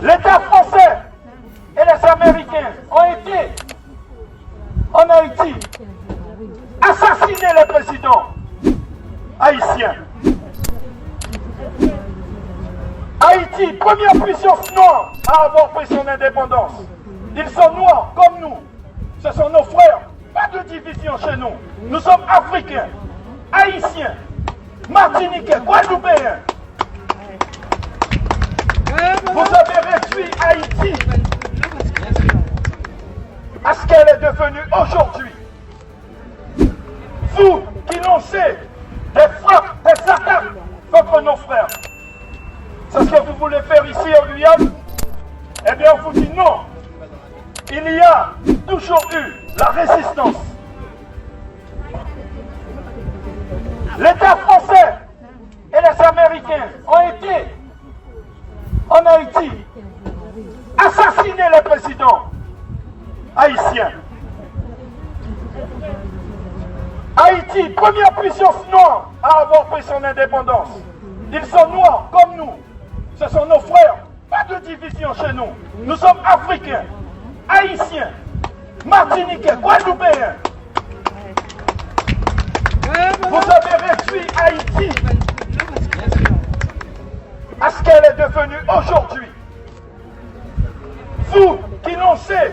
L'État français et les Américains ont été en Haïti assassiner les présidents haïtiens. Haïti, première puissance noire à avoir pris son indépendance. Ils sont noirs comme nous. Ce sont nos frères. Pas de division chez nous. Nous sommes africains, haïtiens, martiniquais, guadeloupéens. Vous avez réduit Haïti à ce qu'elle est devenue aujourd'hui. Vous qui lancez des frappes, des attaques contre nos frères. C'est ce que vous voulez faire ici en Guyane? Eh bien, on vous dit non. Il y a toujours eu la résistance. L'État français et les Américains ont été en Haïti assassiner les présidents haïtiens. Haïti, première puissance noire à avoir pris son indépendance. Ils sont noirs comme nous. Ce sont nos frères. Pas de division chez nous. Nous sommes africains, haïtiens, martiniquais, guadeloupéens. Vous avez réduit Haïti à ce qu'elle est devenue aujourd'hui. Vous qui lancez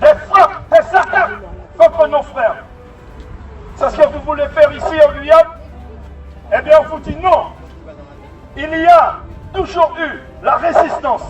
des frappes, des attaques contre nos frères. C'est ce que vous voulez faire ici en Guyane? Eh bien, on vous dit non. Il y a toujours eu la résistance.